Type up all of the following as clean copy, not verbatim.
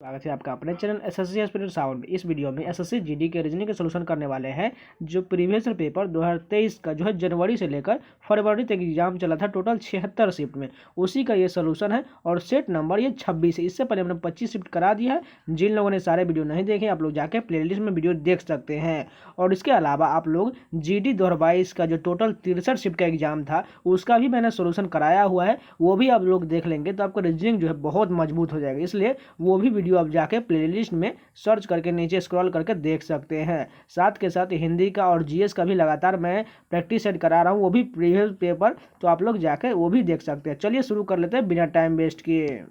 स्वागत है आपका अपने चैनल एसएससी एस्पिरेंट साउंड में। इस वीडियो में एसएससी जीडी के रीजनिंग के सोल्यूशन करने वाले हैं। जो प्रीवियस पेपर 2023 का जो है जनवरी से लेकर फरवरी तक एग्जाम चला था, टोटल 76 शिफ्ट में, उसी का ये सोल्यूशन है और सेट नंबर ये 26 है। इससे पहले हमने 25 शिफ्ट करा दिया है। जिन लोगों ने सारे वीडियो नहीं देखे, आप लोग जाके प्लेलिस्ट में वीडियो देख सकते हैं। और इसके अलावा आप लोग जीडी 2022 का जो टोटल 63 शिफ्ट का एग्जाम था, उसका भी मैंने सोल्यूशन कराया हुआ है, वो भी आप लोग देख लेंगे तो आपका रीजनिंग जो है बहुत मजबूत हो जाएगा। इसलिए वो भी वीडियो आप जाके प्लेलिस्ट में सर्च करके नीचे स्क्रॉल करके देख सकते हैं। साथ के साथ हिंदी का और जीएस का भी लगातार मैं प्रैक्टिस सेट करा रहा हूँ, वो भी प्रीवियस पेपर, तो आप लोग जाके वो भी देख सकते हैं। चलिए शुरू कर लेते हैं बिना टाइम वेस्ट किए।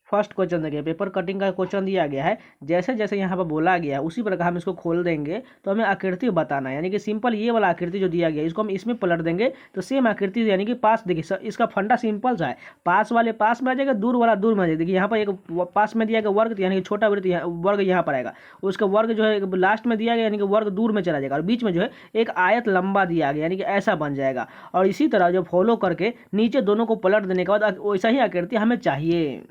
फर्स्ट क्वेश्चन देखिए, पेपर कटिंग का क्वेश्चन दिया गया है। जैसे जैसे यहाँ पर बोला गया है उसी प्रकार हम इसको खोल देंगे तो हमें आकृति बताना है, यानी कि सिंपल ये वाला आकृति जो दिया गया है इसको हम इसमें पलट देंगे तो सेम आकृति, यानी कि पास। देखिए इसका फंडा सिंपल सा है, पास वाले पास में आ जाएगा, दूर वाला दूर में आ जाएगा। देखिए यहाँ पर एक पास में दिया गया वर्ग, यानी कि छोटा वृत्त वर्ग यहाँ पर आएगा, उसका वर्ग जो है लास्ट में दिया गया, यानी कि वर्ग दूर में चला जाएगा, और बीच में जो है एक आयत लंबा दिया गया, यानी कि ऐसा बन जाएगा। और इसी तरह जो फॉलो करके नीचे दोनों को पलट देने के बाद वैसा ही आकृति हमें चाहिए,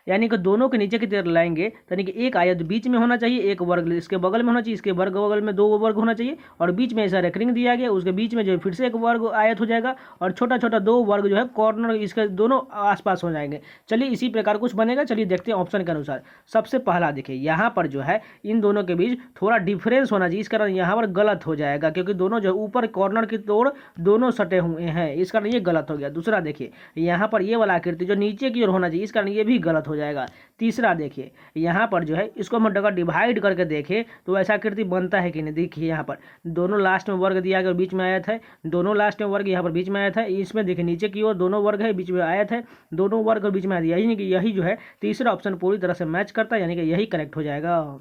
यानी कि दोनों के नीचे की तरफ लाएंगे, यानी कि एक आयत बीच में होना चाहिए, एक वर्ग इसके बगल में होना चाहिए, इसके वर्ग बगल में दो वर्ग होना चाहिए, और बीच में ऐसा रेकरिंग दिया गया, उसके बीच में जो है फिर से एक वर्ग आयत हो जाएगा, और छोटा छोटा दो वर्ग जो है कॉर्नर इसके दोनों आसपास हो जाएंगे। चलिए इसी प्रकार कुछ बनेगा। चलिए देखते हैं ऑप्शन के अनुसार। सबसे पहला देखिए, यहाँ पर जो है इन दोनों के बीच थोड़ा डिफरेंस होना चाहिए, इस कारण यहाँ पर गलत हो जाएगा, क्योंकि दोनों जो ऊपर कॉर्नर की तोड़ दोनों सटे हुए हैं, इस कारण ये गलत हो गया। दूसरा देखिए, यहाँ पर ये वाला आकृति जो नीचे की ओर होना चाहिए, इस कारण ये भी गलत हो जाएगा। तीसरा देखिए, यहाँ पर जो है इसको हम अगर डिवाइड करके देखें तो ऐसा आकृति बनता है कि नहीं। देखिए यहाँ पर दोनों लास्ट में वर्ग दिया गया और बीच में आयत है, दोनों लास्ट में वर्ग यहाँ पर बीच में आयत है, इसमें देखिए नीचे की ओर दोनों वर्ग है, बीच में आयत है, दोनों वर्ग और बीच में आयत, यही नहीं कि यही जो है तीसरा ऑप्शन पूरी तरह से मैच करता है, यानी कि यही करेक्ट हो जाएगा।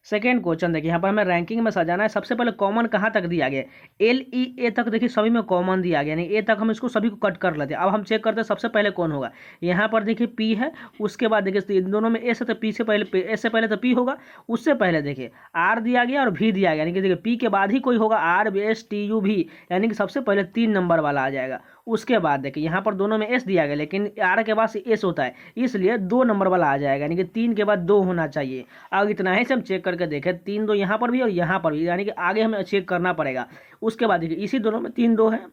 सेकेंड क्वेश्चन देखिए, यहाँ पर हमें रैंकिंग में सजाना है। सबसे पहले कॉमन कहाँ तक दिया गया, एल ई ए तक देखिए सभी में कॉमन दिया गया, यानी ए तक हम इसको सभी को कट कर लेते हैं। अब हम चेक करते हैं सबसे पहले कौन होगा। यहाँ पर देखिए पी है, उसके बाद देखिए इन दोनों में एस है तो पी से पहले, एस से पहले तो पी होगा, उससे पहले देखिए आर दिया गया और भी दिया गया, यानी कि देखिए पी के बाद ही कोई होगा आर एस टी यू भी, यानी कि सबसे पहले 3 नंबर वाला आ जाएगा। उसके बाद देखिए यहाँ पर दोनों में एस दिया गया, लेकिन आर के बाद एस होता है, इसलिए 2 नंबर वाला आ जाएगा, यानी कि 3 के बाद 2 होना चाहिए। अब इतना ही से हम चेक करके देखें, 3 2 यहाँ पर भी और यहाँ पर भी, यानी कि आगे हमें चेक करना पड़ेगा। उसके बाद देखिए इसी दोनों में 3 2 है,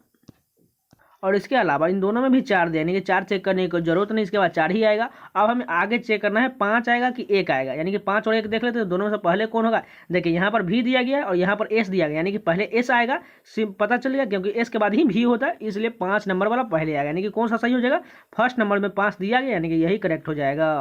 और इसके अलावा इन दोनों में भी 4 दिया, यानी कि 4 चेक करने की जरूरत नहीं, इसके बाद 4 ही आएगा। अब हमें आगे चेक करना है 5 आएगा कि 1 आएगा, यानी कि 5 और 1 देख लेते हैं, तो दोनों में से पहले कौन होगा। देखिए यहाँ पर भी दिया गया है और यहाँ पर एस दिया गया, यानी कि पहले एस आएगा, पता चलेगा, क्योंकि एस के बाद ही भी होता है, इसलिए 5 नंबर वाला पहले आएगा, यानी कि कौन सा सही हो जाएगा, फर्स्ट नंबर में 5 दिया गया, यानी कि यही करेक्ट हो जाएगा।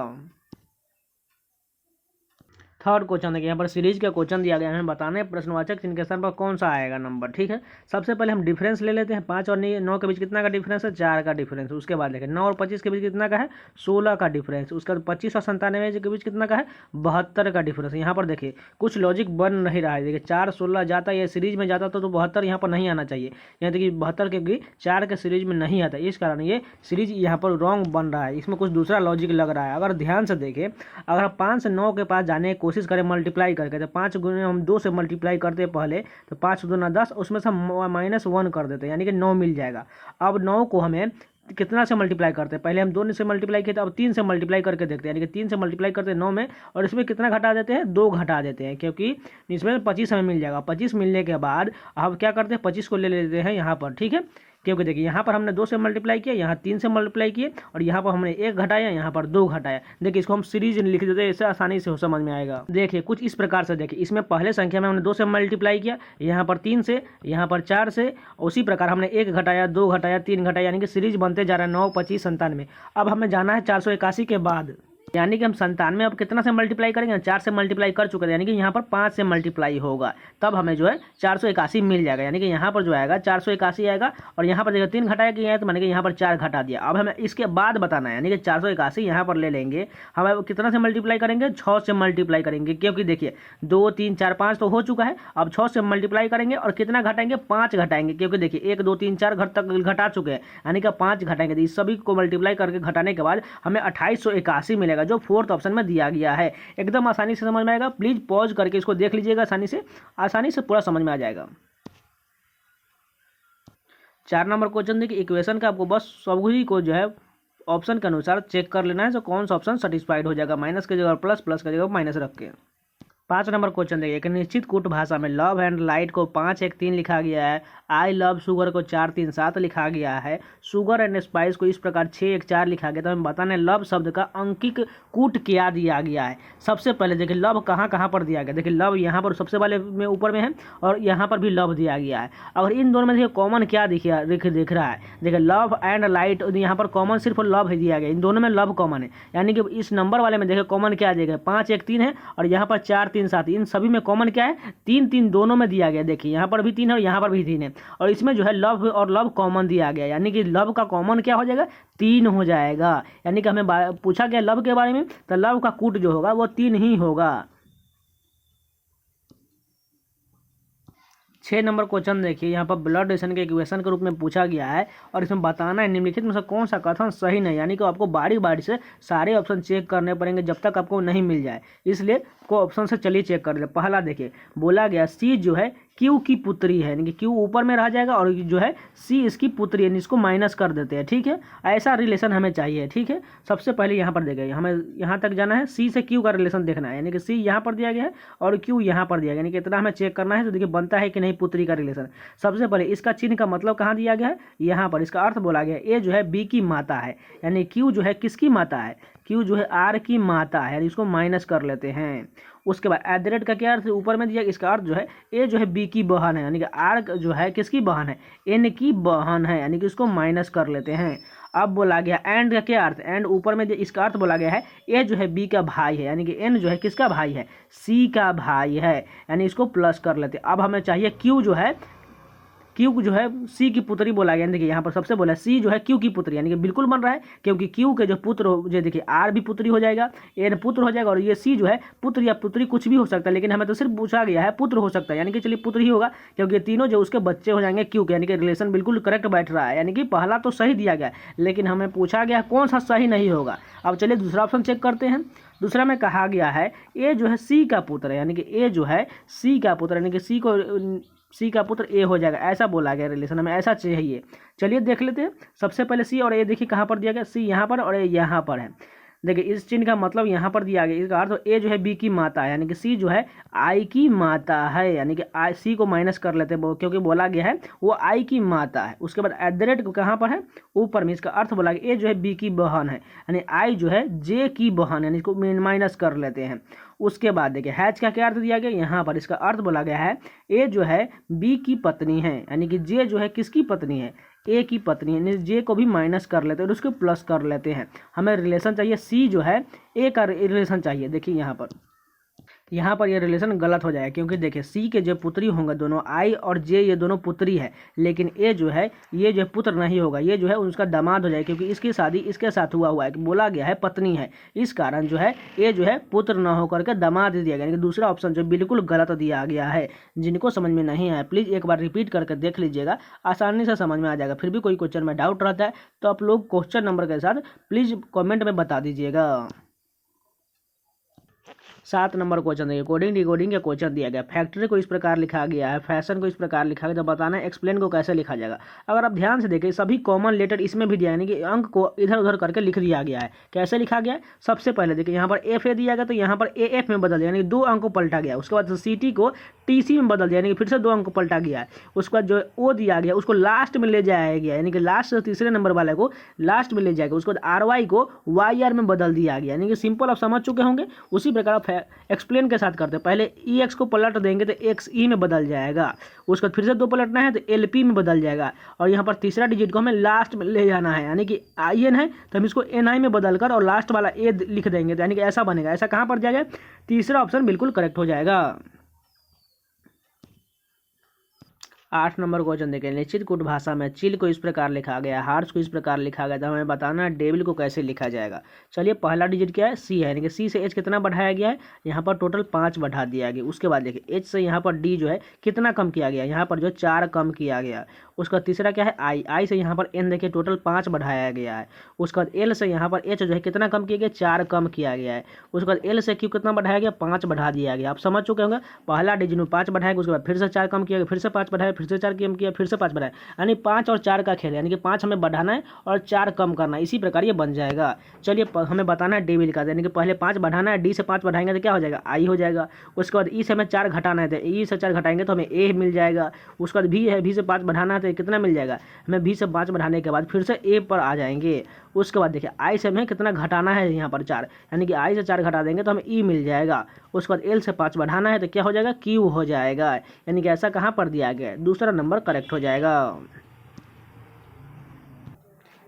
थर्ड क्वेश्चन देखिए, यहाँ पर सीरीज का क्वेश्चन दिया गया है, हमें बताना है प्रश्नवाचक चिन्ह के स्थान पर कौन सा आएगा नंबर। ठीक है, सबसे पहले हम डिफरेंस ले लेते हैं। 5 और 9 के बीच कितना का डिफरेंस है, 4 का डिफरेंस। उसके बाद देखिए 9 और 25 के बीच कितना का है, 16 का डिफरेंस। उसके बाद 25 और 97 के बीच कितना का है, 72 का डिफरेंस। यहाँ पर देखिए कुछ लॉजिक बन नहीं रहा है। देखिए 4 16 जाता है, ये सीरीज में जाता तो 72 यहाँ पर नहीं आना चाहिए, यहाँ देखिए 72 के 4 के सीरीज में नहीं आता, इस कारण ये सीरीज यहाँ पर रॉन्ग बन रहा है, इसमें कुछ दूसरा लॉजिक लग रहा है। अगर ध्यान से देखें, अगर 5 से 9 के पास जाने की कोशिश करें मल्टीप्लाई करके, तो 5 गुने हम 2 से मल्टीप्लाई करते हैं पहले, तो 5 दूना 10, उसमें से हम -1 कर देते हैं, यानी कि 9 मिल जाएगा। अब 9 को हमें कितना से मल्टीप्लाई करते हैं, पहले हम 2 से मल्टीप्लाई किए थे, अब 3 से मल्टीप्लाई करके देखते हैं, यानी कि 3 से मल्टीप्लाई करते हैं 9 में, और इसमें कितना घटा देते हैं, 2 घटा देते हैं, क्योंकि इसमें 25 हमें मिल जाएगा। 25 मिलने के बाद अब क्या करते हैं, 25 को ले लेते हैं यहाँ पर। ठीक है, क्योंकि देखिए यहाँ पर हमने 2 से मल्टीप्लाई किया, यहाँ 3 से मल्टीप्लाई किए, और यहाँ पर हमने 1 घटाया, यहाँ पर 2 घटाया। देखिए इसको हम सीरीज लिख देते हैं, इससे आसानी से समझ में आएगा। देखिए कुछ इस प्रकार से, देखिए इसमें पहले संख्या में हमने 2 से मल्टीप्लाई किया, यहाँ पर 3 से, यहाँ पर 4 से, उसी प्रकार हमने 1 घटाया, 2 घटाया, 3 घटाया, यानी कि सीरीज बनते जा रहा है 9 25 97। अब हमें जाना है 481 के बाद, यानी कि हम 97 अब कितना से मल्टीप्लाई करेंगे, 4 से मल्टीप्लाई कर चुके थे, यानी कि यहाँ पर 5 से मल्टीप्लाई होगा, तब हमें जो है 481 मिल जाएगा, यानी कि यहाँ पर जो आएगा 481 आएगा। और यहाँ पर देखिए 3 घटाया कि है, तो मैंने कि यहाँ पर 4 घटा दिया। अब हमें इसके बाद बताना है, यानी कि 481 यहाँ पर ले लेंगे, हम कितना से मल्टीप्लाई करेंगे, 6 से मल्टीप्लाई करेंगे, क्योंकि देखिए 2 3 4 5 तो हो चुका है, अब 6 से मल्टीप्लाई करेंगे और कितना घटाएंगे, 5 घटाएंगे, क्योंकि देखिए 1 2 3 4 घर तक घटा चुके हैं, यानी कि 5 घटाएंगे। तो इस सभी को मल्टीप्लाई करके घटाने के बाद हमें 2881 मिलेगा, जो फोर्थ ऑप्शन में दिया गया है। एकदम आसानी से समझ में आएगा, प्लीज पॉज करके इसको देख लीजिएगा, आसानी से पूरा समझ में आ जाएगा। 4 नंबर क्वेश्चन देखिए, इक्वेशन का आपको बस सभी को जो है ऑप्शन के अनुसार चेक कर लेना है तो कौन सा ऑप्शन सेटिस्फाइड हो जाएगा, माइनस की जगह प्लस, प्लस की जगह माइनस रख के। 5 नंबर क्वेश्चन देखिए, एक निश्चित कूट भाषा में लव एंड लाइट को 5 1 3 लिखा गया है, आई लव शुगर को 4 3 7 लिखा गया है, शुगर एंड स्पाइस को इस प्रकार 6 1 4 लिखा गया। तो हमें बताना है लव शब्द का अंकिक कूट क्या दिया गया है। सबसे पहले देखिए लव कहाँ कहाँ पर दिया गया, देखिए लव यहाँ पर सबसे पहले में ऊपर में है और यहाँ पर भी लव दिया गया है। अगर इन दोनों में देखिए कॉमन क्या दिख रहा है, देखिए लव एंड लाइट यहाँ पर कॉमन सिर्फ लव ही दिया गया, इन दोनों में लव कॉमन है। यानी कि इस नंबर वाले में देखिए कॉमन क्या दिया गया, 5 1 3 है और यहाँ पर 4 3 7, इन सभी में कॉमन क्या है, 3 3 दोनों में दिया गया। देखिए यहाँ पर भी 3 है और यहाँ पर भी 3 है और इसमें जो है लव और लव कॉमन दिया गया, यानी कि लव का कॉमन क्या हो जाएगा, 3 हो जाएगा। यानी कि हमें पूछा गया लव के बारे में तो लव का कूट जो होगा वो 3 ही होगा। 6 नंबर क्वेश्चन देखिए, यहाँ पर ब्लड डोनेशन के इक्वेशन के रूप में पूछा गया है और इसमें बताना है निम्नलिखित में से कौन सा कथन सही नहीं, यानी कि आपको बारी बारी से सारे ऑप्शन चेक करने पड़ेंगे जब तक आपको नहीं मिल जाए, इसलिए को ऑप्शन से चलिए चेक कर ले। पहला देखिए बोला गया सी जो है क्यू की पुत्री है, यानी कि क्यू ऊपर में रह जाएगा और जो है सी इसकी पुत्री है, इसको माइनस कर देते हैं। ठीक है, ऐसा रिलेशन हमें चाहिए। ठीक है, सबसे पहले यहाँ पर देखें, हमें यहाँ तक जाना है, सी से क्यू का रिलेशन देखना है, यानी कि सी यहाँ पर दिया गया है और क्यू यहाँ पर दिया गया, यानी कि इतना हमें चेक करना है। तो देखिए बनता है कि नहीं पुत्री का रिलेशन। सबसे पहले इसका चिन्ह का मतलब कहाँ दिया गया है, यहाँ पर। इसका अर्थ बोला गया ए जो है बी की माता है, यानी क्यू जो है किसकी माता है, क्यू जो है आर की माता है, यानी इसको माइनस कर लेते हैं। उसके बाद एट द रेट का क्या अर्थ ऊपर में दिया, इसका अर्थ जो है ए जो है बी की बहन है, यानी कि आर जो है किसकी बहन है, एन की बहन है, यानी कि इसको माइनस कर लेते हैं। अब बोला गया एंड का क्या अर्थ, एंड ऊपर में इसका अर्थ बोला गया है ए जो है बी का भाई है, यानी कि एन जो है किसका भाई है, सी का भाई है, यानी इसको प्लस कर लेते हैं। अब हमें चाहिए क्यू जो है, क्यू जो है सी की पुत्री बोला गया, देखिए यहाँ पर सबसे बोला सी जो है क्यू की पुत्री, यानी कि बिल्कुल बन रहा है क्योंकि क्यू के जो पुत्र जो देखिए आर भी पुत्री हो जाएगा, एन पुत्र हो जाएगा और ये सी जो है पुत्र या पुत्री कुछ भी हो सकता है, लेकिन हमें तो सिर्फ पूछा गया है पुत्र हो सकता है, यानी कि चलिए पुत्र ही होगा क्योंकि तीनों जो उसके बच्चे हो जाएंगे क्यू के, यानी कि रिलेशन बिल्कुल करेक्ट बैठ रहा है। यानी कि पहला तो सही दिया गया लेकिन हमें पूछा गया कौन सा सही नहीं होगा। अब चलिए दूसरा ऑप्शन चेक करते हैं। दूसरा में कहा गया है ए जो है सी का पुत्र है, यानी कि ए जो है सी का पुत्र, यानी कि सी का पुत्र ए हो जाएगा, ऐसा बोला गया रिलेशन, हमें ऐसा चाहिए। चलिए देख लेते हैं। सबसे पहले सी और ए देखिए कहाँ पर दिया गया, सी यहाँ पर और ए यहाँ पर है। देखिए इस चिन्ह का मतलब यहाँ पर दिया गया, इसका अर्थ ए जो है बी की माता है, यानी कि सी जो है आई की माता है, यानी कि आई सी को माइनस कर लेते हैं क्योंकि बोला गया है वो आई की माता है। उसके बाद एट द रेट कहाँ पर है, ऊपर में। इसका अर्थ बोला गया ए जो है बी की बहन है, यानी आई जो है जे की बहन है, यानी इसको माइनस कर लेते हैं। उसके बाद देखिए हैच का क्या अर्थ दिया गया यहाँ पर, इसका अर्थ बोला गया है ए जो है बी की पत्नी है, यानी कि जे जो है किसकी पत्नी है, ए की पत्नी है, यानी जे को भी माइनस कर लेते हैं और उसको प्लस कर लेते हैं। हमें रिलेशन चाहिए सी जो है ए का रिलेशन चाहिए। देखिए यहाँ पर ये रिलेशन गलत हो जाएगा क्योंकि देखिए सी के जो पुत्री होंगे दोनों आई और जे ये दोनों पुत्री है, लेकिन ए जो है ये जो पुत्र नहीं होगा, ये जो है उसका दामाद हो जाएगा क्योंकि इसकी शादी इसके साथ हुआ है, बोला गया है पत्नी है, इस कारण जो है ए जो है पुत्र न होकर के दामाद दिया गया, यानी कि दूसरा ऑप्शन जो बिल्कुल गलत दिया गया है। जिनको समझ में नहीं आया प्लीज़ एक बार रिपीट करके देख लीजिएगा, आसानी से समझ में आ जाएगा। फिर भी कोई क्वेश्चन में डाउट रहता है तो आप लोग क्वेश्चन नंबर के साथ प्लीज़ कॉमेंट में बता दीजिएगा। 7 नंबर क्वेश्चन देखिए, कोडिंग डिकोडिंग का क्वेश्चन दिया गया। फैक्ट्री को इस प्रकार लिखा गया है, फैशन को इस प्रकार लिखा गया, तो बताना है एक्सप्लेन को कैसे लिखा जाएगा। अगर आप ध्यान से देखें सभी कॉमन लेटर इसमें भी दिया है, यानी कि अंक को इधर उधर करके लिख दिया गया है। कैसे लिखा गया है, सबसे पहले देखिए यहाँ पर एफ ए दिया गया तो यहाँ पर ए एफ में बदल दिया, यानी कि 2 अंक को पलटा गया। उसके बाद सी टी को टी सी में बदल दिया, यानी कि फिर से 2 अंक को पलटा गया है। उसके बाद जो ओ दिया गया उसको लास्ट में ले जाया गया, यानी कि लास्ट से तीसरे नंबर वाले को लास्ट में ले जाएगा। उसके बाद आर वाई को वाई आर में बदल दिया गया, यानी कि सिंपल आप समझ चुके होंगे। उसी प्रकार आप एक्सप्लेन के साथ करते हैं, पहले ई एक्स को पलट देंगे तो एक्स ई में बदल जाएगा। उसके बाद फिर से 2 पलटना है तो एल पी में बदल जाएगा और यहाँ पर तीसरा डिजिट को हमें लास्ट में ले जाना है, यानी कि आई एन है तो हम इसको एन आई में बदल कर और लास्ट वाला ए लिख देंगे, तो यानी कि ऐसा बनेगा। ऐसा कहाँ पर जाएगा, तीसरा ऑप्शन बिल्कुल करेक्ट हो जाएगा। 8 नंबर क्वेश्चन देखें, निश्चित कूट भाषा में चिल को इस प्रकार लिखा गया, हार्स को इस प्रकार लिखा गया, तो हमें बताना है डेविल को कैसे लिखा जाएगा। चलिए पहला डिजिट क्या है, सी है, यानी कि सी से एच कितना बढ़ाया गया है, यहाँ पर टोटल 5 बढ़ा दिया गया। उसके बाद देखिए एच से यहाँ पर डी जो है कितना कम किया गया, यहाँ पर जो 4 कम किया गया। उसका तीसरा क्या है आई, आई से यहाँ पर एन देखिए टोटल 5 बढ़ाया गया है। उसके बाद एल से यहाँ पर एच जो है कितना कम किया गया, 4 कम किया गया है। उसके बाद एल से क्यू कितना बढ़ाया गया, 5 बढ़ा दिया गया। आप समझ चुके होंगे, पहला डिजिट में 5 बढ़ाया गया, उसके बाद फिर से 4 कम किया गया, फिर से 5 बढ़ाया, फिर फिर से 4 कम किया, फिर से 5 बढ़ाया, यानी 5 और 4 का खेल है, यानी कि 5 हमें बढ़ाना है और 4 कम करना है। इसी प्रकार ये बन जाएगा। चलिए हमें बताना है डी भी लिखा था, यानी कि पहले 5 बढ़ाना है, डी से 5 बढ़ाएंगे तो क्या हो जाएगा, आई हो जाएगा। उसके बाद ई से हमें 4 घटाना है, तो ई से 4 घटाएंगे तो हमें ए मिल जाएगा। उसके बाद भी है, भी से 5 बढ़ाना है तो कितना मिल जाएगा, हमें भी से 5 बढ़ाने के बाद फिर से ए पर आ जाएंगे। उसके बाद देखिए आई से हमें कितना घटाना है, यहाँ पर 4, यानी कि आई से 4 घटा देंगे तो हमें ई मिल जाएगा। उसके बाद एल से 5 बढ़ाना है तो क्या हो जाएगा, क्यू हो जाएगा। यानी कि ऐसा कहाँ पर दिया गया है, दूसरा नंबर करेक्ट हो जाएगा।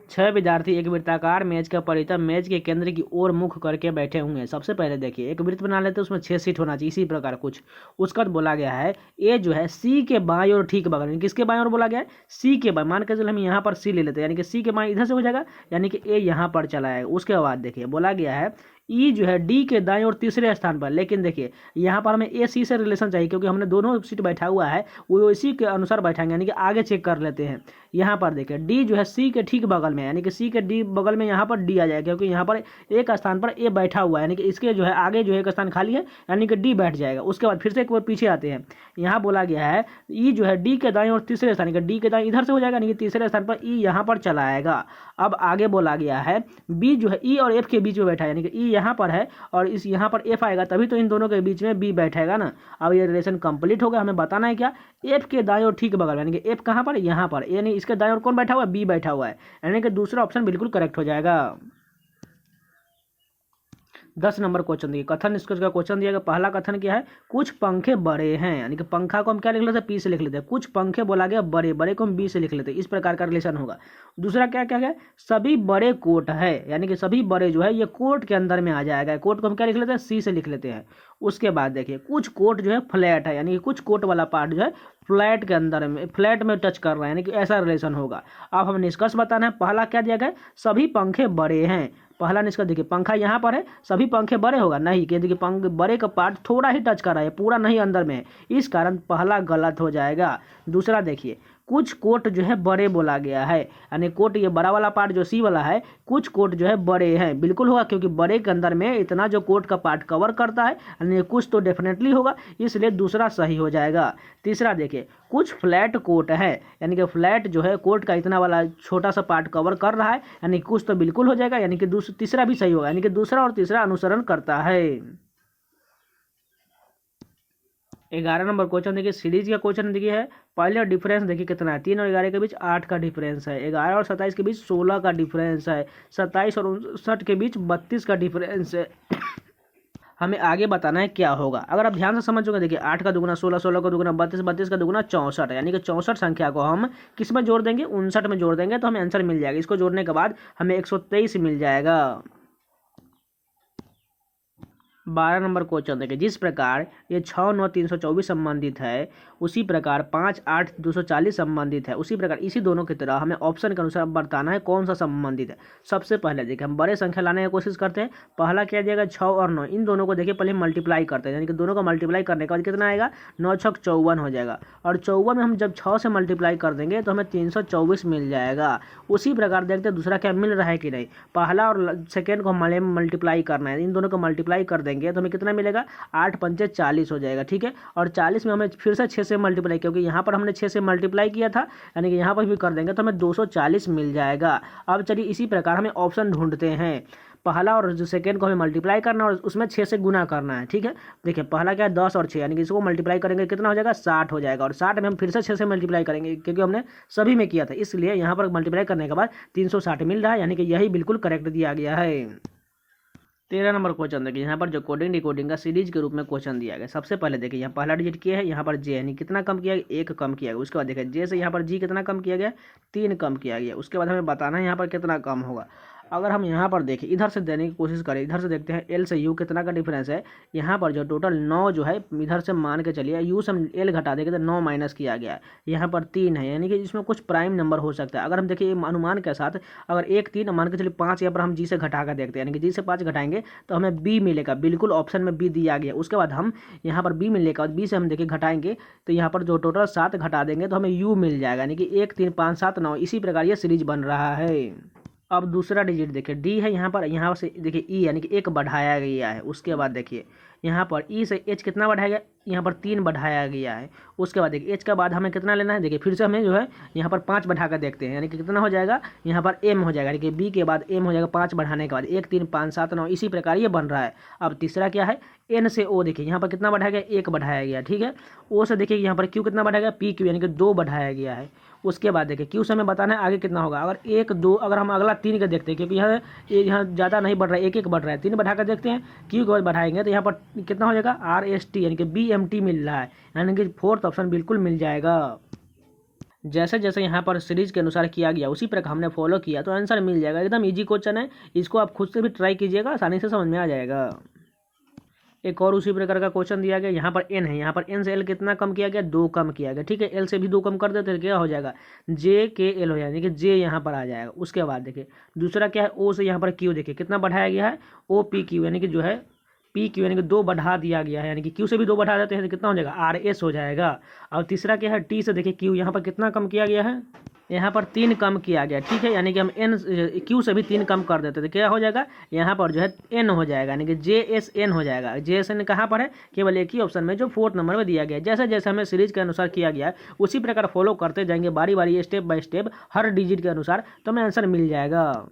6 विद्यार्थी एक वृत्ताकार मेज का परितः मेज के केंद्र की ओर मुख करके बैठे हुए हैं। सबसे पहले देखिए एक वृत्त बना लेते हैं, उसमें 6 सीट होना चाहिए, इसी प्रकार कुछ। उसका बाद बोला गया है ए जो है सी के बाईं और ठीक बगल में, किसके बाईं ओर बोला गया है, सी के बाईं। मान के चलो हम यहाँ पर सी ले लेते हैं, यानी कि सी के बाईं इधर से हो जाएगा, यानी कि ए यहाँ पर चला है। उसके बाद देखिए बोला गया है ई जो है डी के दाएं और तीसरे स्थान पर, लेकिन देखिए यहाँ पर हमें ए सी से रिलेशन चाहिए, क्योंकि हमने दोनों सीट बैठा हुआ है वो इसी के अनुसार बैठाएंगे, यानी कि आगे चेक कर लेते हैं। यहाँ पर देखिए डी जो है सी के ठीक बगल में, यानी कि सी के डी बगल में यहाँ पर डी आ जाएगा, क्योंकि यहाँ पर एक स्थान पर ए बैठा हुआ है, यानी कि इसके जो है आगे जो है एक स्थान खाली है, यानी कि डी बैठ जाएगा। उसके बाद फिर से एक बार पीछे आते हैं, यहाँ बोला गया है ई जो है डी के दाएं और तीसरे स्थान, डी के दाएं इधर से हो जाएगा, यानी कि तीसरे स्थान पर ई यहाँ पर चला आएगा। अब आगे बोला गया है बी जो है ई और एफ के बीच में बैठा है, यानी कि ई यहाँ पर है और इस यहाँ पर एफ आएगा, तभी तो इन दोनों के बीच में बी बैठेगा ना। अब ये रिलेशन कंप्लीट होगा। हमें बताना है क्या, एफ के दाएं और ठीक बगल, यानी कि एफ कहाँ पर, यहाँ पर, यानी इसके दाएं और कौन बैठा हुआ है, बी बैठा हुआ है, यानी कि दूसरा ऑप्शन बिल्कुल करेक्ट हो जाएगा। 10 नंबर क्वेश्चन दिए, कथन निष्कर्ष का क्वेश्चन दिया गया। पहला कथन क्या है, कुछ पंखे बड़े हैं, यानी कि पंखा को हम क्या लिख लेते हैं, पी से लिख लेते हैं। कुछ पंखे बोला गया बड़े, बड़े को हम बी से लिख लेते हैं। इस प्रकार का रिलेशन होगा। दूसरा क्या क्या है, सभी बड़े कोट है, यानी कि सभी बड़े जो है ये कोट के अंदर में आ जाएगा। कोट को हम क्या लिख लेते हैं, सी से लिख लेते हैं। उसके बाद देखिए कुछ कोट जो है फ्लैट है, यानी कि कुछ कोट वाला पार्ट जो है फ्लैट के अंदर में, फ्लैट में टच कर रहा है, यानी कि ऐसा रिलेशन होगा। अब हमें निष्कर्ष बताना है। पहला क्या दिया गया, सभी पंखे बड़े हैं। पहला निष्कर्ष देखिए पंखा यहाँ पर है, सभी पंखे बड़े होगा नहीं, कि देखिए पंखे बड़े का पार्ट थोड़ा ही टच कर रहा है, पूरा नहीं अंदर में है, इस कारण पहला गलत हो जाएगा। दूसरा देखिए कुछ कोट जो है बड़े बोला गया है, यानी कोट ये बड़ा वाला पार्ट जो सी वाला है, कुछ कोट जो है बड़े हैं, बिल्कुल होगा, क्योंकि बड़े के अंदर में इतना जो कोट का पार्ट कवर करता है, यानी कुछ तो डेफिनेटली होगा, इसलिए दूसरा सही हो जाएगा। तीसरा देखिए कुछ फ्लैट कोट है, यानी कि फ्लैट जो है कोट का इतना वाला छोटा सा पार्ट कवर कर रहा है, यानी कुछ तो बिल्कुल हो जाएगा, यानी कि तीसरा भी सही होगा, यानी कि दूसरा और तीसरा अनुसरण करता है। 11 नंबर क्वेश्चन देखिए, सीरीज का क्वेश्चन देखिए है। पहले डिफरेंस देखिए कितना है, 3 और 11 के बीच 8 का डिफरेंस है, 11 और 27 के बीच 16 का डिफरेंस है, 27 और 59 के बीच 32 का डिफरेंस है। हमें आगे बताना है क्या होगा। अगर आप ध्यान से समझोगे देखिए 8 का दुगुना 16, 16 का दुगुना 32, 32 का दुगुना 64 है, यानी कि 64 संख्या को हम किस में जोड़ देंगे, 59 में जोड़ देंगे तो हमें आंसर मिल जाएगा। इसको जोड़ने के बाद हमें 123 मिल जाएगा। 12 नंबर क्वेश्चन देखिए, जिस प्रकार ये 6, 9, 324 संबंधित है, उसी प्रकार 5, 8, 240 संबंधित है, उसी प्रकार इसी दोनों की तरह हमें ऑप्शन के अनुसार बताना है कौन सा संबंधित है। सबसे पहले देखिए हम बड़े संख्या लाने की कोशिश करते हैं। पहला क्या दिएगा, 6 और 9, इन दोनों को देखिए पहले मल्टीप्लाई करते हैं, यानी कि दोनों को मल्टीप्लाई करने के बाद कितना आएगा, 9 छक 54 हो जाएगा, और 54 में हम जब 6 से मल्टीप्लाई कर देंगे तो हमें 324 मिल जाएगा। उसी प्रकार देखते हैं दूसरा क्या मिल रहा है कि नहीं। पहला और सेकेंड को हमें मल्टीप्लाई करना है, इन दोनों को मल्टीप्लाई कर देंगे तो हमें कितना मिलेगा, 8 पंचे 40 हो जाएगा, ठीक है। और 40 में हमें फिर से 6 से मल्टीप्लाई, क्योंकि यहाँ पर हमने 6 से मल्टीप्लाई किया था, यानी कि यहाँ पर भी कर देंगे तो हमें 240 मिल जाएगा। अब चलिए इसी प्रकार हमें ऑप्शन ढूंढते हैं। पहला और जो सेकेंड को हमें मल्टीप्लाई करना है और उसमें 6 से गुना करना है, ठीक है। देखिए पहला क्या है, 10 और 6, यानी कि इसको मल्टीप्लाई करेंगे कितना हो जाएगा, 60 हो जाएगा, और 60 में हम फिर से 6 से मल्टीप्लाई करेंगे, क्योंकि हमने सभी में किया था, इसलिए यहाँ पर मल्टीप्लाई करने के बाद 360 मिल रहा है, यानी कि यही बिल्कुल करेक्ट दिया गया है। 13 नंबर क्वेश्चन देखिए, यहाँ पर जो कोडिंग डिकोडिंग का सीरीज के रूप में क्वेश्चन दिया गया। सबसे पहले देखिए यहाँ पहला डिजिट किया है, यहाँ पर जे यानी कितना कम किया गया, 1 कम किया गया। उसके बाद देखिए जे से यहाँ पर जी कितना कम किया गया, 3 कम किया गया। उसके बाद हमें बताना है यहाँ पर कितना कम होगा। अगर हम यहाँ पर देखें, इधर से देने की कोशिश करें, इधर से देखते हैं एल से यू कितना का डिफरेंस है। यहाँ पर जो टोटल 9 जो है, इधर से मान के चलिए यू से हम एल घटा देंगे तो 9 माइनस किया गया है। यहाँ पर 3 है, यानी कि इसमें कुछ प्राइम नंबर हो सकता है। अगर हम देखिए अनुमान के साथ, अगर 1, 3 मान के चलिए 5, यहाँ पर हम जी से घटा कर देखते हैं, यानी कि जी से 5 घटाएंगे तो हमें बी मिलेगा, बिल्कुल ऑप्शन में बी दिया गया। उसके बाद हम यहाँ पर बी मिलने के बाद बी से हम देखिए घटाएंगे तो यहाँ पर जो टोटल 7 घटा देंगे तो हमें यू मिल जाएगा, यानी कि 1, 3, 5, 7, 9। इसी प्रकार ये सीरीज बन रहा है। अब दूसरा डिजिट देखिए डी है, यहाँ पर यहाँ से देखिए ई यानी कि 1 बढ़ाया गया है। उसके बाद देखिए यहाँ पर ई से एच कितना बढ़ाया गया, यहाँ पर 3 बढ़ाया गया है। उसके बाद देखिए एच का बाद हमें कितना लेना है, देखिए फिर से हमें जो है यहाँ पर 5 बढ़ा कर देखते हैं, यानी कि कितना हो जाएगा, यहाँ पर एम हो जाएगा, यानी कि बी के बाद एम हो जाएगा 5 बढ़ाने के बाद 1 3 5 7 9, इसी प्रकार ये बन रहा है। अब तीसरा क्या है, एन से ओ, देखिए यहाँ पर कितना बढ़ाया गया, 1 बढ़ाया गया, ठीक है। ओ से देखिए यहाँ पर क्यू कितना बढ़ाया गया, पी क्यू, यानी कि 2 बढ़ाया गया है। उसके बाद देखिए क्यू से हमें बताना है आगे कितना होगा, अगर 1 2, अगर हम अगला 3 का देखते हैं, क्योंकि यहाँ ज़्यादा नहीं बढ़ रहा है, 1 1 बढ़ रहा है, 3 बढ़ा कर देखते हैं, क्यू के बाद बढ़ाएंगे तो यहाँ पर कितना हो जाएगा, आर एस टी, यानी कि बी एम टी मिल रहा है, यानी कि फोर्थ ऑप्शन बिल्कुल मिल जाएगा। जैसे जैसे यहाँ पर सीरीज के अनुसार किया गया उसी प्रकार हमने फॉलो किया तो आंसर मिल जाएगा। एकदम इजी क्वेश्चन है, इसको आप खुद से भी ट्राई कीजिएगा, आसानी से समझ में आ जाएगा। एक और उसी प्रकार का क्वेश्चन दिया गया, यहाँ पर एन है, यहाँ पर एन से एल कितना कम किया गया, 2 कम किया गया, ठीक है। एल से भी 2 कम कर देते तो क्या हो जाएगा, जे के एल हो जाएगा, जे यहाँ पर आ जाएगा। उसके बाद देखिए दूसरा क्या है, ओ से यहाँ पर क्यू, देखिए कितना बढ़ाया गया है, ओ पी क्यू, यानी कि जो है पी क्यू, यानी कि 2 बढ़ा दिया गया है, यानी कि क्यू से भी 2 बढ़ा देते हैं तो कितना हो जाएगा, आर एस हो जाएगा। और तीसरा क्या है, टी से देखिए क्यू, यहाँ पर कितना कम किया गया है, यहाँ पर 3 कम किया गया, ठीक है। यानी कि हम एन क्यू से भी 3 कम कर देते तो क्या हो जाएगा, यहाँ पर जो है एन हो जाएगा, यानी कि जे एस एन हो जाएगा। जे एस एन कहाँ पर है, केवल एक ही ऑप्शन में जो 4th नंबर में दिया गया है। जैसे जैसे हमें सीरीज के अनुसार किया गया है उसी प्रकार फॉलो करते जाएंगे बारी बारी, step by step, her digit के अनुसार, तो हमें आंसर मिल जाएगा।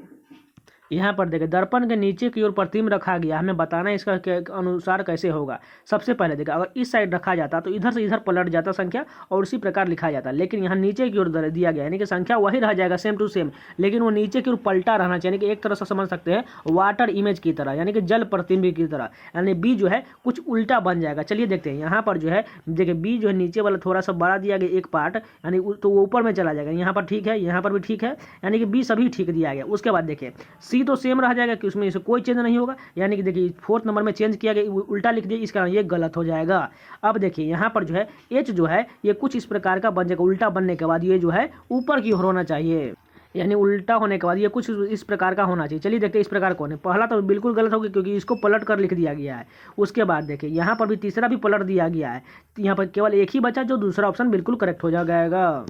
यहाँ पर देखिए दर्पण के नीचे की ओर प्रतिबिंब रखा गया, हमें बताना है इसका के अनुसार कैसे होगा। सबसे पहले देखिए अगर इस साइड रखा जाता तो इधर से इधर पलट जाता संख्या और उसी प्रकार लिखा जाता, लेकिन यहाँ नीचे की ओर दिया गया, यानी कि संख्या वही रह जाएगा सेम टू सेम, लेकिन वो नीचे की ओर पलटा रहना चाहिए, यानी कि एक तरह से समझ सकते हैं वाटर इमेज की तरह, यानी कि जल प्रतिबिंब की तरह, यानी बी जो है कुछ उल्टा बन जाएगा। चलिए देखते हैं, यहाँ पर जो है देखिए बी जो है नीचे वाला थोड़ा सा बड़ा दिया गया एक पार्ट, यानी तो वो ऊपर में चला जाएगा, यहाँ पर ठीक है, यहाँ पर भी ठीक है, यानी कि बी सभी ठीक दिया गया। उसके बाद देखिए सी तो सेम रह जाएगा कि उसमें इसे कोई चेंज नहीं होगा, यानी कि देखिए 4th नंबर में चेंज किया गया, उल्टा लिख दिया, इस कारण ये गलत हो जाएगा। अब देखिए यहाँ पर जो है एच जो है ये कुछ इस प्रकार का बन जाएगा, उल्टा बनने के बाद ये जो है ऊपर की ओर होना चाहिए, यानी उल्टा होने के बाद ये कुछ इस प्रकार का होना चाहिए। चलिए देखते हैं इस प्रकार कौन है। पहला तो बिल्कुल गलत होगा क्योंकि इसको पलट कर लिख दिया गया है। उसके बाद देखिए यहाँ पर भी तीसरा भी पलट दिया गया है, यहाँ पर केवल एक ही बचा जो दूसरा ऑप्शन बिल्कुल करेक्ट हो जाएगा।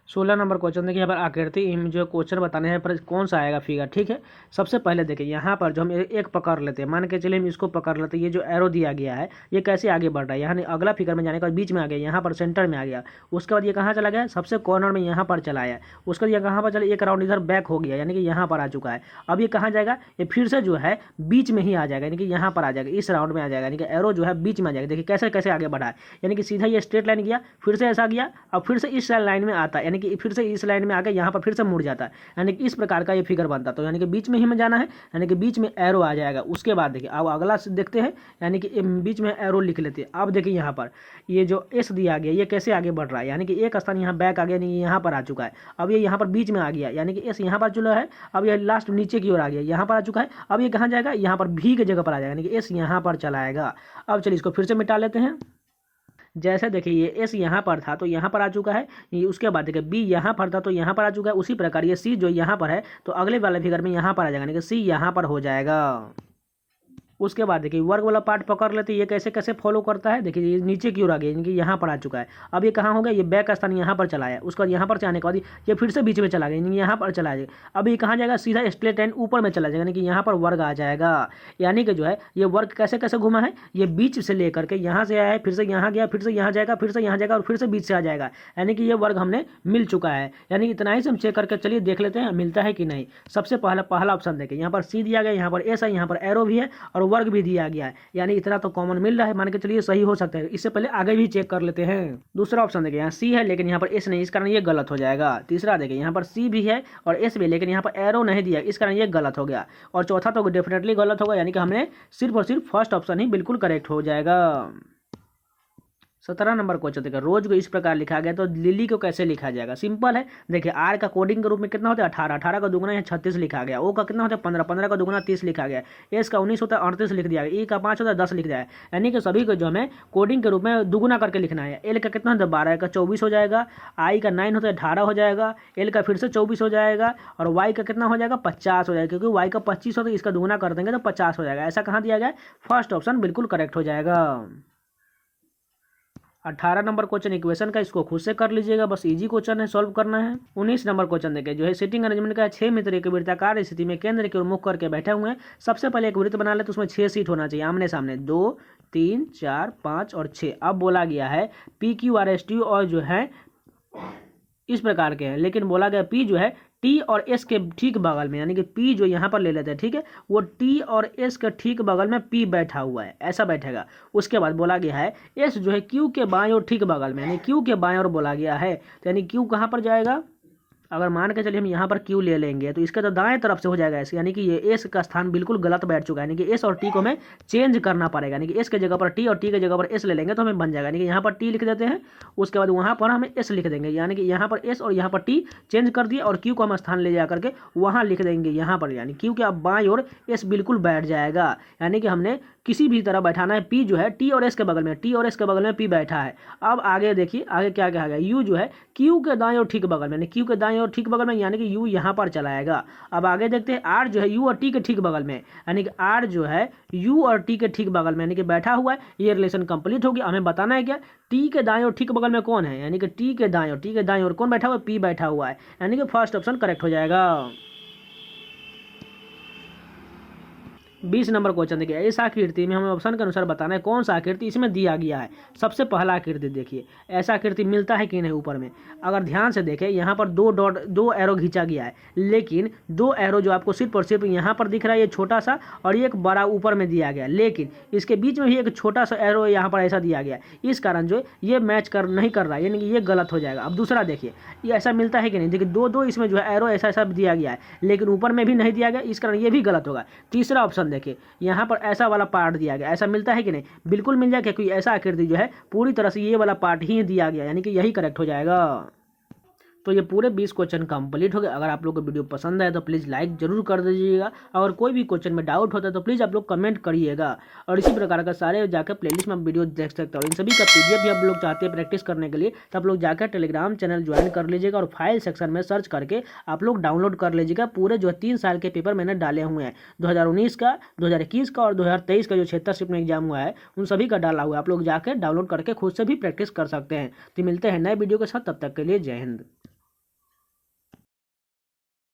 16 नंबर क्वेश्चन देखिए, यहाँ पर आकृति जो क्वेश्चन बताने हैं पर कौन सा आएगा फिगर, ठीक है। सबसे पहले देखिए यहाँ पर जो हम एक पकड़ लेते हैं, मान के चलिए हम इसको पकड़ लेते हैं, ये जो एरो दिया गया है ये कैसे आगे बढ़ रहा है, यहाँ अगला फिगर में जाने के बाद बीच में आ गया, यहाँ पर सेंटर में आ गया, उसके बाद ये कहाँ चला गया, सबसे कॉर्नर में यहाँ पर चला आया, उसके बाद ये कहाँ पर चला, एक राउंड इधर बैक हो गया, यानी कि यहाँ पर आ चुका है। अब ये कहाँ जाएगा, ये फिर से जो है बीच में ही आ जाएगा, यानी कि यहाँ पर आ जाएगा, इस राउंड में आ जाएगा, यानी कि एरो जो है बीच में आ जाएगा। देखिए कैसे कैसे आगे बढ़ा है, यानी कि सीधा ये स्ट्रेट लाइन गया, फिर से ऐसा गया, अब फिर से इस लाइन में आता है, यानी कि फिर से इस लाइन में आके यहाँ पर फिर से मुड़ जाता है, यानी कि इस प्रकार का ये फिगर बनता है। तो यानी कि बीच में ही में जाना है, यानी कि बीच में एरो आ जाएगा। उसके बाद देखिए अब अगला देखते हैं, यानी कि बीच में एरो लिख लेते हैं। अब देखिए यहाँ पर ये जो एस दिया गया ये कैसे आगे बढ़ रहा है, यानी कि एक स्थान यहाँ बैक आ गया, यानी यहाँ पर आ चुका है। अब ये यहाँ पर बीच में आ गया, यानी कि एस यहाँ पर चला है, अब ये लास्ट नीचे की ओर आ गया, यहाँ पर आ चुका है। अब ये कहाँ जाएगा, यहाँ पर भी की जगह पर आ जाएगा, यानी कि एस यहाँ पर चला आएगा। अब चलिए इसको फिर से मिटा लेते हैं। जैसे देखिए ये एस यहाँ पर था तो यहाँ पर आ चुका है, ये उसके बाद देखिए बी यहाँ पर था तो यहाँ पर आ चुका है। उसी प्रकार ये सी जो यहाँ पर है तो अगले वाले फिगर में यहाँ पर आ जाएगा, यानी कि सी यहाँ पर हो जाएगा। उसके बाद देखिए वर्ग वाला पार्ट पकड़ लेते हैं, ये कैसे कैसे फॉलो करता है। देखिए ये नीचे की ओर आ गया, यानी कि यहाँ पर आ चुका है। अब ये कहाँ हो गया, ये बैक स्थान यहाँ पर चला है, उसके बाद यहाँ पर जाने के बाद ये फिर से बीच में चला गया, यानी यहाँ पर चला जाएगा। अब ये कहाँ जाएगा, सीधा स्ट्रेट लाइन ऊपर में चला जाएगा, यानी कि यहाँ पर वर्ग आ जाएगा। यानी कि जो है ये वर्ग कैसे कैसे घुमा है, ये बीच से लेकर के यहाँ से आया है, फिर से यहाँ गया, फिर से यहाँ जाएगा, फिर से यहाँ जाएगा और फिर से बीच से आ जाएगा, यानी कि ये वर्ग हमने मिल चुका है। यानी इतना ही से हम चेक करके चलिए देख लेते हैं मिलता है कि नहीं। सबसे पहला ऑप्शन देखिए, यहाँ पर सी दिया गया, यहाँ पर एस है, यहाँ पर एरो भी है और वर्ग भी दिया गया है, यानी इतना तो कॉमन मिल रहा है, मान के चलिए सही हो सकता है। इससे पहले आगे भी चेक कर लेते हैं। दूसरा ऑप्शन देखिए, यहाँ सी है लेकिन यहाँ पर एस नहीं, इस कारण ये गलत हो जाएगा। तीसरा देखिए, यहाँ पर सी भी है और एस भी, लेकिन यहाँ पर एरो नहीं दिया, इस कारण ये गलत हो गया। और चौथा तो डेफिनेटली गलत होगा, यानी कि हमने सिर्फ और सिर्फ फर्स्ट ऑप्शन ही बिल्कुल करेक्ट हो जाएगा। 17 नंबर क्वेश्चन देखिए, रोज को इस प्रकार लिखा गया तो लिली को कैसे लिखा जाएगा। सिंपल है, देखिए आर का कोडिंग के रूप में कितना होता है 18, 18 का दुगुना यहाँ 36 लिखा गया। ओ का कितना होता है 15, 15 का दुगुना 30 लिखा गया। एस का 19 होता है 38 लिख दिया गया। ई का 5 होता है 10 लिख दिया है, यानी कि सभी को जो हमें कोडिंग के रूप में दुगुना करके लिखना है। एल का कितना होता है 12 का 24 हो जाएगा। आई का 9 होता है 18 हो जाएगा। एल का फिर से 24 हो जाएगा और वाई का कितना हो जाएगा 50 हो जाएगा, क्योंकि वाई का 25 होता है, इसका दुगुना कर देंगे तो 50 हो जाएगा। ऐसा कहाँ दिया गया है, फर्स्ट ऑप्शन बिल्कुल करेक्ट हो जाएगा। 18 नंबर क्वेश्चन इक्वेशन का, इसको खुद से कर लीजिएगा, बस इजी क्वेश्चन है, सॉल्व करना है। 19 नंबर क्वेश्चन देखिए जो है सीटिंग अरेंजमेंट का 6 मित्र एक वृत्ताकार स्थिति में केंद्र की ओर मुख करके बैठे हुए हैं। सबसे पहले एक वृत्त बना ले तो उसमें 6 सीट होना चाहिए आमने सामने, 2 3 4 5 और 6। अब बोला गया है P Q R S T और जो है इस प्रकार के हैं, लेकिन बोला गया पी जो है टी और एस के ठीक बगल में, यानी कि पी जो यहाँ पर ले लेते हैं, ठीक है, वो टी और एस के ठीक बगल में पी बैठा हुआ है, ऐसा बैठेगा। उसके बाद बोला गया है एस जो है क्यू के बाएं और ठीक बगल में, यानी क्यू के बाएं और बोला गया है, तो यानी क्यू कहाँ पर जाएगा, अगर मान के चलिए हम यहाँ पर क्यू ले लेंगे तो इसके तो दाएं तरफ से हो जाएगा ऐसे, यानी कि ये एस का स्थान बिल्कुल गलत बैठ चुका है, यानी कि एस और टी को हमें चेंज करना पड़ेगा, यानी कि एस के जगह पर टी और टी के जगह पर एस ले लेंगे तो हमें बन जाएगा, यानी कि यहाँ पर टी लिख देते हैं, उसके बाद वहाँ पर हमें एस लिख देंगे, यानी कि यहाँ पर एस और यहाँ पर टी चेंज कर दिए और क्यू को हम स्थान ले जा करके वहाँ लिख देंगे यहाँ पर, यानी क्यू के अब बाएं और एस बिल्कुल बैठ जाएगा, यानी कि हमने किसी भी तरह बैठाना है। पी जो है टी और एस के बगल में, टी और एस के बगल में पी बैठा है। अब आगे देखिए आगे क्या कहा गया, यू जो है क्यू के दाएं और ठीक बगल में, यानी क्यू के दाएं और ठीक बगल में, यानी कि यू यहाँ पर चला आएगा। अब आगे देखते हैं आर जो है यू और टी के ठीक बगल में, यानी कि आर जो है यू और टी के ठीक बगल में, यानी कि बैठा हुआ है। ये रिलेशन कंप्लीट हो गया। हमें बताना है क्या, टी के दाएं और ठीक बगल में कौन है, यानी कि टी के दाएं और कौन बैठा हुआ है, पी बैठा हुआ है, यानी कि फर्स्ट ऑप्शन करेक्ट हो जाएगा। 20 नंबर क्वेश्चन देखिए, इस आकृति में हमें ऑप्शन के अनुसार बताना है कौन सा आकृति इसमें दिया गया है। सबसे पहला आकृति देखिए, ऐसा आकृति मिलता है कि नहीं ऊपर में, अगर ध्यान से देखें यहाँ पर दो एरो खींचा गया है, लेकिन 2 एरो जो आपको सिर्फ और सिर्फ यहाँ पर दिख रहा है ये छोटा सा और एक बड़ा ऊपर में दिया गया, लेकिन इसके बीच में भी एक छोटा सा एरो यहाँ पर ऐसा दिया गया, इस कारण जो ये मैच नहीं कर रहा है, यानी कि ये गलत हो जाएगा। अब दूसरा देखिए, ये ऐसा मिलता है कि नहीं, देखिए 2 इसमें जो है एरो ऐसा दिया गया है, लेकिन ऊपर में भी नहीं दिया गया, इस कारण ये भी गलत होगा। तीसरा ऑप्शन देखिए, यहाँ पर ऐसा वाला पार्ट दिया गया, ऐसा मिलता है कि नहीं, बिल्कुल मिल जाएगा, क्योंकि ऐसा आकृति जो है पूरी तरह से ये वाला पार्ट ही दिया गया, यानी कि यही करेक्ट हो जाएगा। तो ये पूरे 20 क्वेश्चन कंप्लीट हो गए। अगर आप लोग को वीडियो पसंद आए तो प्लीज़ लाइक जरूर कर दीजिएगा, अगर कोई भी क्वेश्चन में डाउट होता है तो प्लीज़ आप लोग कमेंट करिएगा, और इसी प्रकार का सारे जाकर प्लेलिस्ट में आप वीडियो देख सकते हो। इन सभी का पीडीएफ भी आप लोग चाहते हैं प्रैक्टिस करने के लिए तो आप लोग जाकर टेलीग्राम चैनल ज्वाइन कर लीजिएगा, और फाइल सेक्शन में सर्च करके आप लोग डाउनलोड कर लीजिएगा। पूरे जो 3 साल के पेपर मैंने डाले हुए हैं, 2019 का, 2021 का और 2023 का जो 76 शिफ्ट में एग्जाम हुआ है उन सभी का डाला हुआ है, आप लोग जाकर डाउनलोड करके खुद से भी प्रैक्टिस कर सकते हैं। तो मिलते हैं नए वीडियो के साथ, तब तक के लिए जय हिंद।